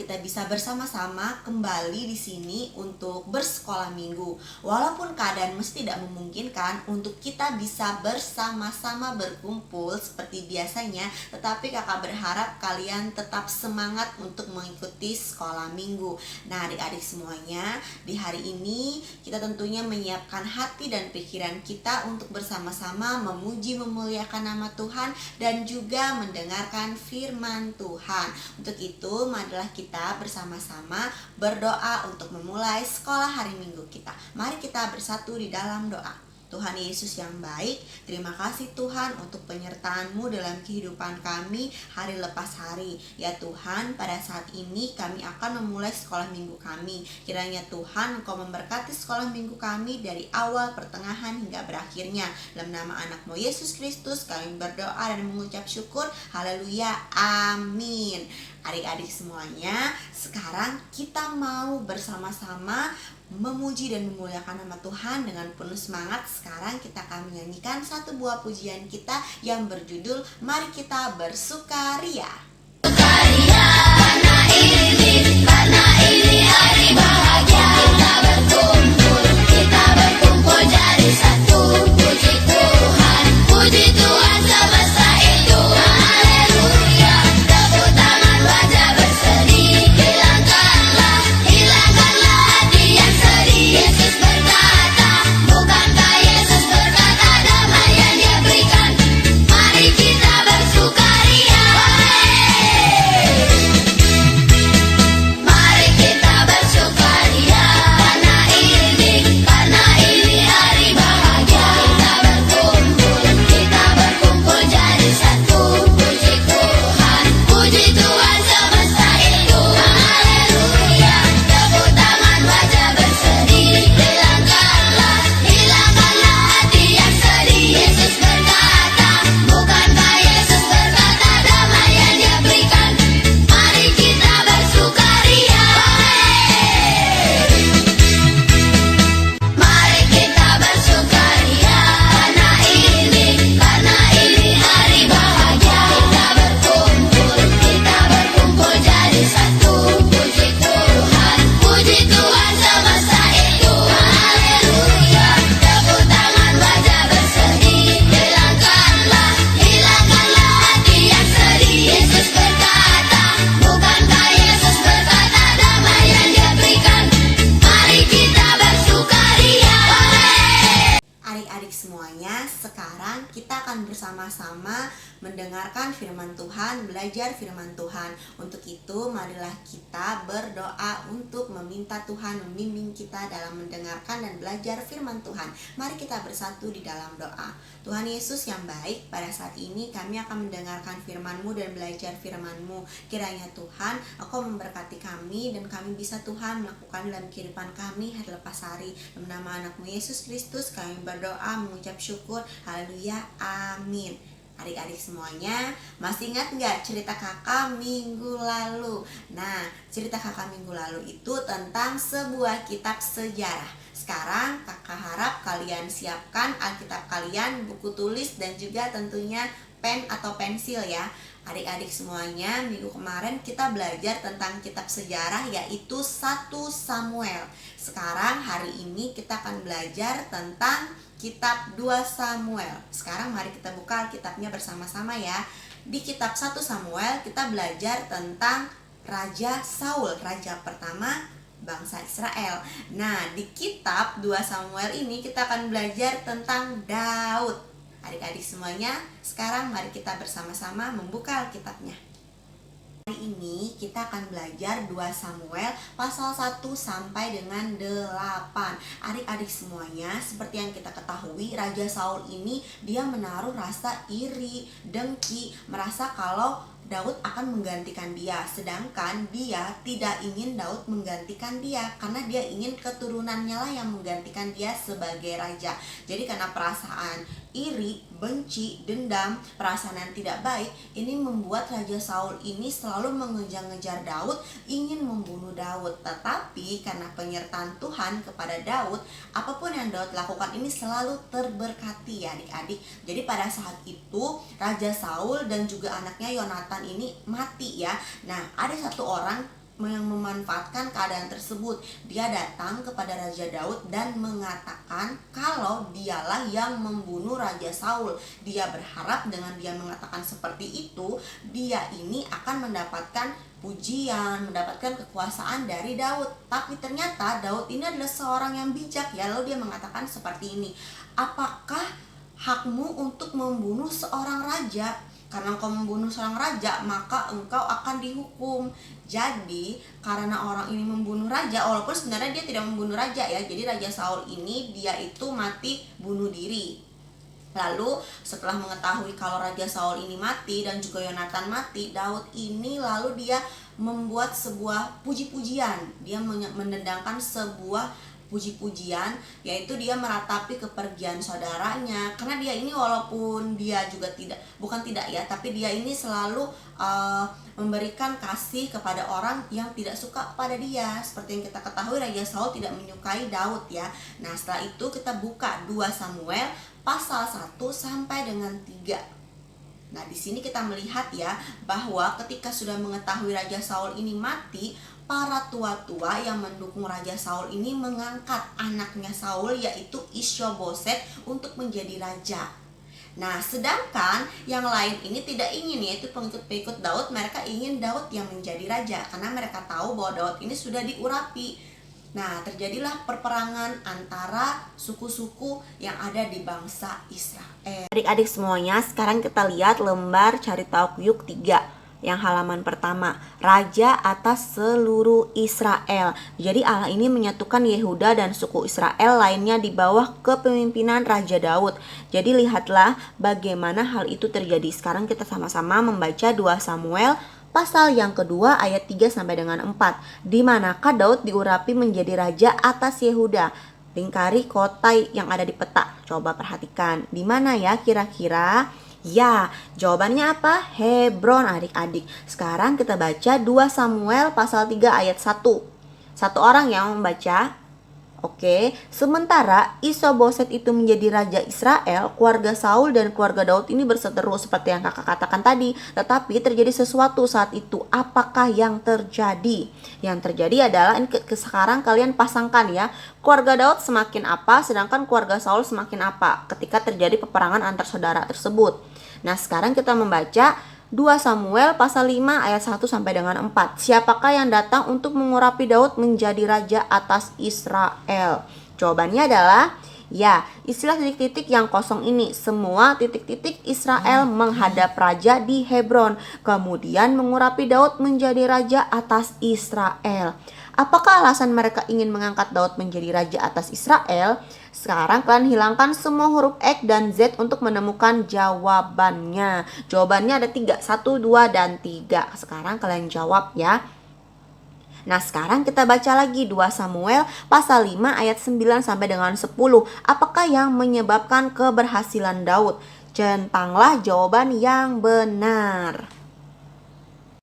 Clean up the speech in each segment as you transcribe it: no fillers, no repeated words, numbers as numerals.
kita bisa bersama-sama kembali di sini untuk bersekolah minggu. Walaupun keadaan mesti tidak memungkinkan untuk kita bisa bersama-sama berkumpul seperti biasanya, tetapi kakak berharap kalian tetap semangat untuk mengikuti sekolah minggu. Nah, adik-adik semuanya, di hari ini kita tentunya menyiapkan hati dan pikiran kita untuk bersama-sama memuji memuliakan nama Tuhan dan juga mendengarkan firman Tuhan. Untuk itu, marilah kita bersama-sama berdoa untuk memulai sekolah hari Minggu kita. Mari kita bersatu di dalam doa. Tuhan Yesus yang baik, terima kasih Tuhan untuk penyertaan-Mu dalam kehidupan kami hari lepas hari. Ya Tuhan, pada saat ini kami akan memulai sekolah minggu kami. Kiranya Tuhan Engkau memberkati sekolah minggu kami dari awal, pertengahan hingga berakhirnya. Dalam nama anak-Mu Yesus Kristus kami berdoa dan mengucap syukur. Haleluya, amin. Adik-adik semuanya, sekarang kita mau bersama-sama memuji dan memuliakan nama Tuhan dengan penuh semangat. Sekarang kita akan menyanyikan satu buah pujian kita yang berjudul Mari Kita Bersukaria. Bersukaria karena ini hari bahagia. Kita berkumpul jadi satu. Puji Tuhan semesta itu. Haleluya, tepuk tangan wajah berseri. Hilangkanlah hati yang sedih. Yesus berkata, bukankah Yesus berkata damai yang Dia berikan? Mari kita bersukaria. Mari kita bersukaria karena ini hari bahagia. Kita berkumpul jadi satu. Puji Tuhan semesta itu. Haleluya, tepuk tangan wajah berseri. Hilangkanlah hati yang sedih. Yesus berkata, bukankah Yesus berkata damai yang Dia berikan? Mari kita bersukaria. Mari kita bersukaria karena ini hari bahagia. Kita berkumpul jadi satu. Puji Tuhan semesta itu. Haleluya, tepuk tangan wajah berseri. Hilangkanlah hati yang sedih. Yesus berkata, bukankah Yesus berkata damai yang Dia berikan? Mari kita bersukaria. Adik-adik semuanya, sekarang kita akan bersama-sama mendengarkan firman Tuhan, belajar firman Tuhan. Untuk itu, marilah kita berdoa untuk meminta Tuhan membimbing kita dalam mendengarkan dan belajar firman Tuhan. Mari kita bersatu di dalam doa. Tuhan Yesus yang baik, pada saat ini kami akan mendengarkan firman-Mu dan belajar firman-Mu. Kiranya Tuhan, Engkau memberkati kami dan kami bisa Tuhan melakukan dalam kehidupan kami hari lepas hari. Dalam nama anak-Mu Yesus Kristus kami berdoa mengucap syukur. Haleluya, amin. Adik-adik semuanya, masih ingat nggak cerita kakak minggu lalu? Nah, cerita kakak minggu lalu itu tentang sebuah kitab sejarah. Sekarang kakak harap kalian siapkan Alkitab kalian, buku tulis, dan juga tentunya pen atau pensil ya. Adik-adik semuanya, minggu kemarin kita belajar tentang kitab sejarah yaitu 1 Samuel. Sekarang hari ini kita akan belajar tentang kitab 2 Samuel. Sekarang mari kita buka Alkitabnya bersama-sama ya. Di kitab 1 Samuel kita belajar tentang Raja Saul, raja pertama bangsa Israel. Nah, di kitab 2 Samuel ini kita akan belajar tentang Daud. Adik-adik semuanya, sekarang mari kita bersama-sama membuka Alkitabnya. Hari ini kita akan belajar 2 Samuel pasal 1 sampai dengan 8. Adik-adik semuanya, seperti yang kita ketahui, Raja Saul ini dia menaruh rasa iri, dengki, merasa kalau Daud akan menggantikan dia, sedangkan dia tidak ingin Daud menggantikan dia karena dia ingin keturunannya lah yang menggantikan dia sebagai raja. Jadi karena perasaan iri, benci, dendam, perasaan yang tidak baik, ini membuat Raja Saul ini selalu mengejar-ngejar Daud, ingin membunuh Daud. Tetapi karena penyertaan Tuhan kepada Daud, apapun yang Daud lakukan ini selalu terberkati ya adik-adik. Jadi pada saat itu Raja Saul dan juga anaknya Yonatan ini mati ya. Nah, ada satu orang yang memanfaatkan keadaan tersebut. Dia datang kepada Raja Daud dan mengatakan kalau dialah yang membunuh Raja Saul. Dia berharap dengan dia mengatakan seperti itu, dia ini akan mendapatkan pujian, mendapatkan kekuasaan dari Daud. Tapi ternyata Daud ini adalah seorang yang bijak ya. Lalu dia mengatakan seperti ini, apakah hakmu untuk membunuh seorang raja? Karena engkau membunuh seorang raja, maka engkau akan dihukum. Jadi karena orang ini membunuh raja, walaupun sebenarnya dia tidak membunuh raja ya, jadi Raja Saul ini dia itu mati bunuh diri. Lalu setelah mengetahui kalau Raja Saul ini mati dan juga Yonatan mati, Daud ini lalu dia membuat sebuah puji-pujian. Dia mendendangkan sebuah puji-pujian, yaitu dia meratapi kepergian saudaranya. Karena dia ini walaupun dia juga bukan tidak ya, tapi dia ini selalu memberikan kasih kepada orang yang tidak suka kepada dia. Seperti yang kita ketahui, Raja Saul tidak menyukai Daud ya. Nah, setelah itu kita buka 2 Samuel pasal 1 sampai dengan 3. Nah, di sini kita melihat ya bahwa ketika sudah mengetahui Raja Saul ini mati, para tua-tua yang mendukung Raja Saul ini mengangkat anaknya Saul yaitu Isyoboset untuk menjadi raja. Nah, sedangkan yang lain ini tidak ingin, yaitu pengikut-pengikut Daud, mereka ingin Daud yang menjadi raja karena mereka tahu bahwa Daud ini sudah diurapi. Nah, terjadilah perperangan antara suku-suku yang ada di bangsa Israel. Adik-adik semuanya, sekarang kita lihat lembar Cari Tahu Kuyuk 3 yang halaman pertama, Raja atas seluruh Israel. Jadi Allah ini menyatukan Yehuda dan suku Israel lainnya di bawah kepemimpinan Raja Daud. Jadi lihatlah bagaimana hal itu terjadi. Sekarang kita sama-sama membaca 2 Samuel pasal yang kedua ayat 3 sampai dengan 4. Di manakah Daud diurapi menjadi raja atas Yehuda? Lingkari kota yang ada di peta. Coba perhatikan. Di mana ya kira-kira? Ya, jawabannya apa? Hebron adik-adik. Sekarang kita baca 2 Samuel pasal 3 ayat 1. Satu orang yang membaca. Oke, sementara Isyoboset itu menjadi raja Israel, keluarga Saul dan keluarga Daud ini berseteru seperti yang kakak katakan tadi. Tetapi terjadi sesuatu saat itu. Apakah yang terjadi? Yang terjadi adalah, ini sekarang kalian pasangkan ya. Keluarga Daud semakin apa, sedangkan keluarga Saul semakin apa ketika terjadi peperangan antar saudara tersebut. Nah, sekarang kita membaca 2 Samuel pasal 5 ayat 1 sampai dengan 4. Siapakah yang datang untuk mengurapi Daud menjadi raja atas Israel? Jawabannya adalah ya, istilah titik-titik yang kosong ini. Semua titik-titik Israel menghadap raja di Hebron, kemudian mengurapi Daud menjadi raja atas Israel. Apakah alasan mereka ingin mengangkat Daud menjadi raja atas Israel? Sekarang kalian hilangkan semua huruf X dan Z untuk menemukan jawabannya. Jawabannya ada 3, 1, 2, dan 3. Sekarang kalian jawab ya. Nah, sekarang kita baca lagi 2 Samuel pasal 5 ayat 9 sampai dengan 10. Apakah yang menyebabkan keberhasilan Daud? Centanglah jawaban yang benar.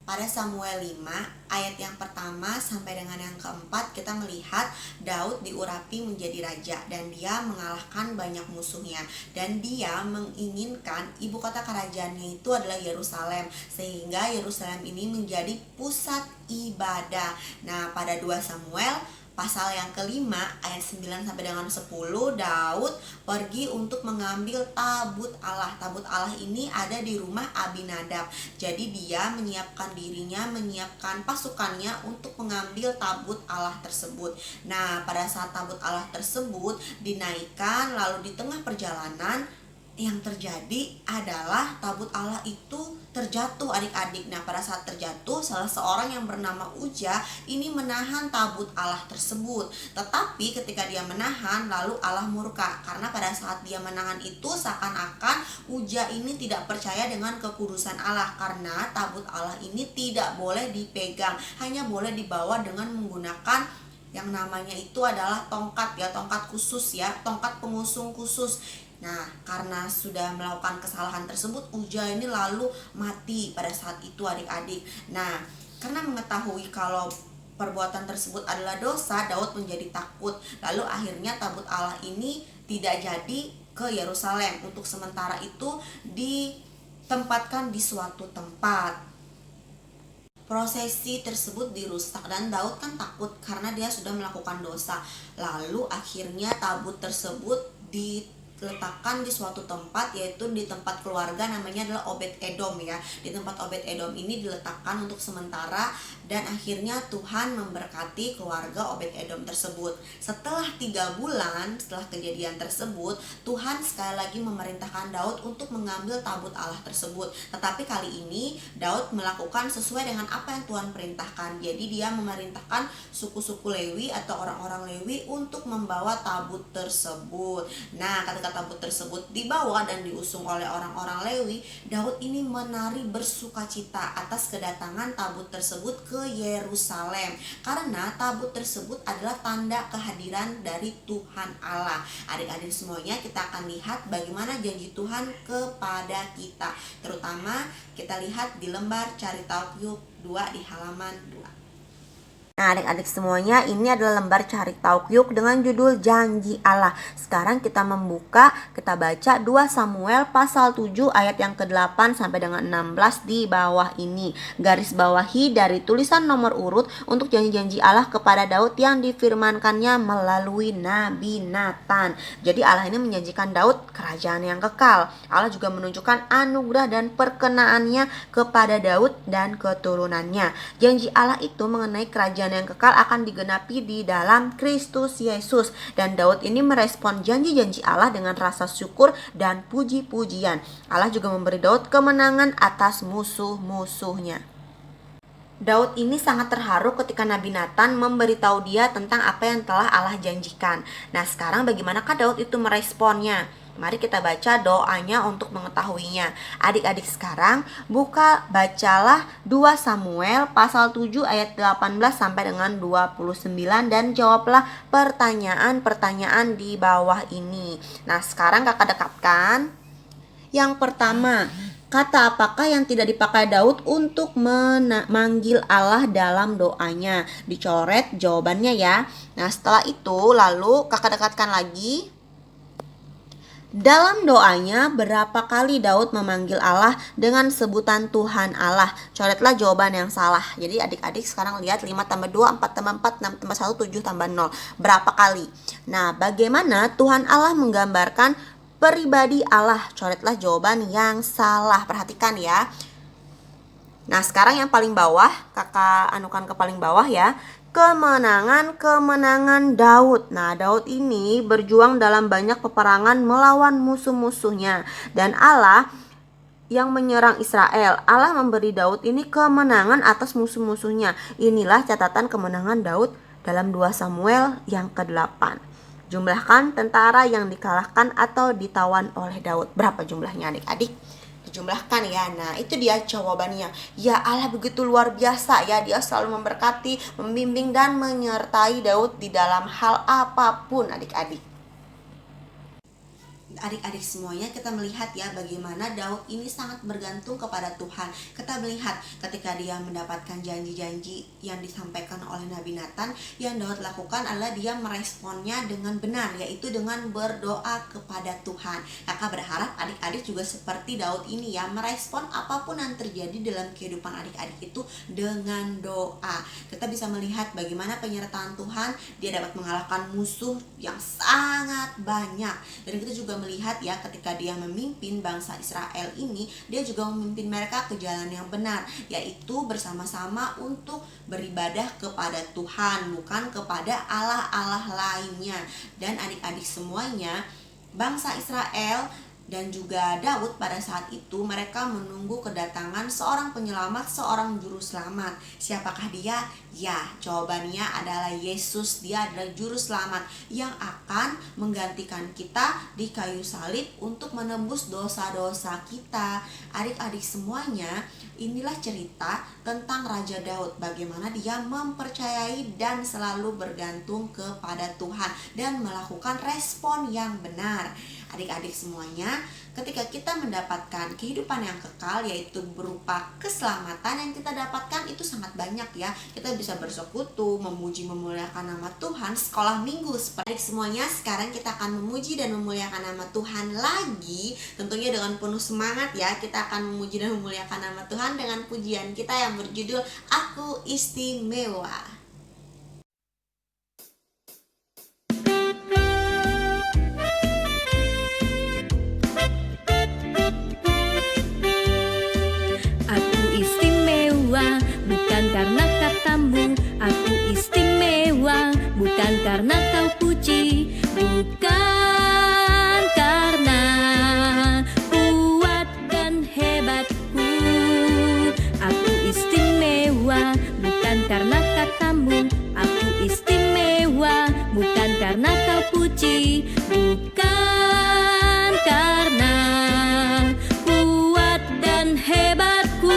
Pada Samuel 5 ayat yang pertama sampai dengan yang keempat, kita melihat Daud diurapi menjadi raja dan dia mengalahkan banyak musuhnya, dan dia menginginkan ibu kota kerajaannya itu adalah Yerusalem, sehingga Yerusalem ini menjadi pusat ibadah. Nah, pada 2 Samuel pasal yang kelima ayat 9 sampai dengan 10, Daud pergi untuk mengambil tabut Allah. Tabut Allah ini ada di rumah Abinadab. Jadi dia menyiapkan dirinya, menyiapkan pasukannya untuk mengambil tabut Allah tersebut. Nah, pada saat tabut Allah tersebut dinaikkan, lalu di tengah perjalanan yang terjadi adalah tabut Allah itu terjatuh adik-adik. Nah, pada saat terjatuh, salah seorang yang bernama Uja ini menahan tabut Allah tersebut. Tetapi ketika dia menahan, lalu Allah murka, karena pada saat dia menahan itu seakan-akan Uja ini tidak percaya dengan kekudusan Allah, karena tabut Allah ini tidak boleh dipegang, hanya boleh dibawa dengan menggunakan yang namanya itu adalah tongkat ya, tongkat khusus ya, tongkat pengusung khusus. Nah, karena sudah melakukan kesalahan tersebut, Uja ini lalu mati pada saat itu adik-adik. Nah, karena mengetahui kalau perbuatan tersebut adalah dosa, Daud menjadi takut. Lalu akhirnya tabut Allah ini tidak jadi ke Yerusalem. Untuk sementara itu ditempatkan di suatu tempat. prosesi tersebut dirusak dan Daud kan takut karena dia sudah melakukan dosa. Lalu akhirnya tabut tersebut diletakkan di suatu tempat, yaitu di tempat keluarga, namanya adalah Obed Edom ya. Di tempat Obed Edom ini diletakkan untuk sementara, dan akhirnya Tuhan memberkati keluarga Obed Edom tersebut. Setelah 3 bulan setelah kejadian tersebut, Tuhan sekali lagi memerintahkan Daud untuk mengambil tabut Allah tersebut. Tetapi kali ini Daud melakukan sesuai dengan apa yang Tuhan perintahkan. Jadi dia memerintahkan suku-suku Lewi atau orang-orang Lewi untuk membawa tabut tersebut. Nah, ketika tabut tersebut dibawa dan diusung oleh orang-orang Lewi, Daud ini menari bersukacita atas kedatangan tabut tersebut ke Yerusalem, karena tabut tersebut adalah tanda kehadiran dari Tuhan Allah. Adik-adik semuanya, kita akan lihat bagaimana janji Tuhan kepada kita, terutama kita lihat di lembar Carita Kyuk 2 di halaman 2. Nah, adik-adik semuanya, ini adalah lembar Carita Kyuk dengan judul Janji Allah. Sekarang kita membuka, kita baca 2 Samuel pasal 7 ayat yang ke-8 sampai dengan 16 di bawah ini. Garis bawahi dari tulisan nomor urut untuk janji-janji Allah kepada Daud yang difirmankannya melalui Nabi Natan. Jadi Allah ini menjanjikan Daud kerajaan yang kekal. Allah juga menunjukkan anugerah dan perkenaannya kepada Daud dan keturunannya. Janji Allah itu mengenai kerajaan yang kekal akan digenapi di dalam Kristus Yesus, dan Daud ini merespon janji-janji Allah dengan rasa syukur dan puji-pujian. Allah juga memberi Daud kemenangan atas musuh-musuhnya. Daud ini sangat terharu ketika Nabi Natan memberitahu dia tentang apa yang telah Allah janjikan. Nah, sekarang bagaimanakah Daud itu meresponnya? Mari kita baca doanya untuk mengetahuinya. Adik-adik sekarang bacalah 2 Samuel pasal 7 ayat 18 sampai dengan 29 dan jawablah pertanyaan-pertanyaan di bawah ini. Nah, sekarang kakak dekatkan. Yang pertama, kata apakah yang tidak dipakai Daud untuk memanggil Allah dalam doanya? Dicoret jawabannya ya. Nah, setelah itu lalu kakak dekatkan lagi. Dalam doanya, berapa kali Daud memanggil Allah dengan sebutan Tuhan Allah? Coretlah jawaban yang salah. Jadi adik-adik sekarang lihat 5 tambah 2, 4 tambah 4, 6 tambah 1, 7 tambah 0. Berapa kali? Nah, bagaimana Tuhan Allah menggambarkan pribadi Allah? Coretlah jawaban yang salah. Perhatikan ya. Nah, sekarang yang paling bawah, kakak anukan ke paling bawah ya. Kemenangan Daud. Nah, Daud ini berjuang dalam banyak peperangan melawan musuh-musuhnya, dan Allah yang menyerang Israel. Allah memberi Daud ini kemenangan atas musuh-musuhnya. Inilah catatan kemenangan Daud dalam 2 Samuel yang ke-8. Jumlahkan tentara yang dikalahkan atau ditawan oleh Daud. Berapa jumlahnya adik-adik? Dijumlahkan ya. Nah, itu dia jawabannya. Ya, Allah begitu luar biasa ya. Dia selalu memberkati, membimbing dan menyertai Daud di dalam hal apapun adik-adik. Adik-adik semuanya, kita melihat ya bagaimana Daud ini sangat bergantung kepada Tuhan. Kita melihat ketika dia mendapatkan janji-janji yang disampaikan oleh Nabi Natan, yang Daud lakukan adalah dia meresponnya dengan benar, yaitu dengan berdoa kepada Tuhan. Kakak berharap adik-adik juga seperti Daud ini ya, merespon apapun yang terjadi dalam kehidupan adik-adik itu dengan doa. Kita bisa melihat bagaimana penyertaan Tuhan, dia dapat mengalahkan musuh yang sangat banyak. Dan kita juga melihat ya, ketika dia memimpin bangsa Israel ini, dia juga memimpin mereka ke jalan yang benar, yaitu bersama-sama untuk beribadah kepada Tuhan, bukan kepada Allah-Allah lainnya. Dan adik-adik semuanya, bangsa Israel dan juga Daud pada saat itu mereka menunggu kedatangan seorang penyelamat, seorang juru selamat. Siapakah dia? Ya, jawabannya adalah Yesus. Dia adalah juru selamat yang akan menggantikan kita di kayu salib untuk menembus dosa-dosa kita. Adik-adik semuanya, inilah cerita tentang Raja Daud, bagaimana dia mempercayai dan selalu bergantung kepada Tuhan dan melakukan respon yang benar. Adik-adik semuanya, ketika kita mendapatkan kehidupan yang kekal, yaitu berupa keselamatan yang kita dapatkan, itu sangat banyak ya. Kita bisa bersekutu, memuji, memuliakan nama Tuhan, sekolah minggu. Seperti semuanya, sekarang kita akan memuji dan memuliakan nama Tuhan lagi. Tentunya dengan penuh semangat ya. Kita akan memuji dan memuliakan nama Tuhan dengan pujian kita yang berjudul Aku Istimewa. Karena katamu, aku istimewa, bukan karena kau puji, bukan karena kuat dan hebatku. Aku istimewa, bukan karena katamu, aku istimewa, bukan karena kau puji, bukan karena kuat dan hebatku.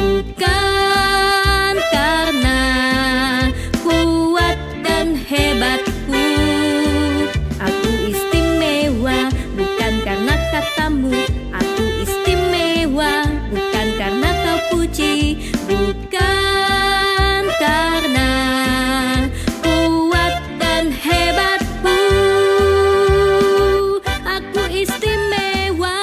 Bukan karena kuat dan hebatku. Aku istimewa, bukan karena katamu. Aku istimewa, bukan karena kau puji, bukan karena kuat dan hebatku. Aku istimewa.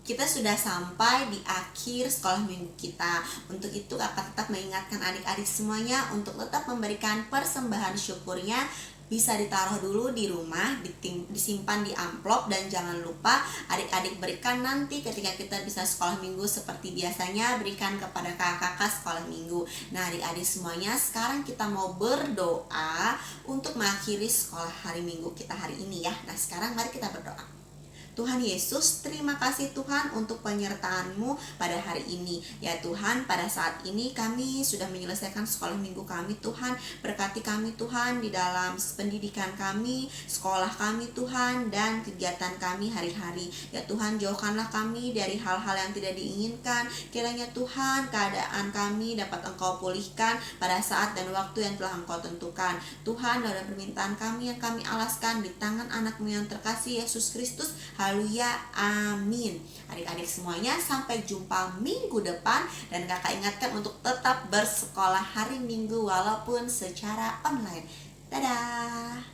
Kita sudah sampai di akhir sekolah minggu kita. Untuk itu kakak tetap mengingatkan adik-adik semuanya untuk tetap memberikan persembahan syukurnya. Bisa ditaruh dulu di rumah, disimpan di amplop, dan jangan lupa adik-adik berikan nanti ketika kita bisa sekolah minggu seperti biasanya, berikan kepada kakak-kakak sekolah minggu. Nah adik-adik semuanya, sekarang kita mau berdoa untuk mengakhiri sekolah hari minggu kita hari ini ya. Nah sekarang mari kita berdoa. Tuhan Yesus, terima kasih Tuhan untuk penyertaan-Mu pada hari ini. Ya Tuhan, pada saat ini kami sudah menyelesaikan sekolah minggu kami Tuhan. Berkati kami Tuhan di dalam pendidikan kami, sekolah kami Tuhan, dan kegiatan kami hari-hari. Ya Tuhan, jauhkanlah kami dari hal-hal yang tidak diinginkan. Kiranya Tuhan, keadaan kami dapat Engkau pulihkan pada saat dan waktu yang telah Engkau tentukan. Tuhan, dalam permintaan kami yang kami alaskan di tangan anak-Mu yang terkasih Yesus Kristus. Haleluya, amin. Adik-adik semuanya, sampai jumpa minggu depan. Dan kakak ingatkan untuk tetap bersekolah hari minggu walaupun secara online. Dadah.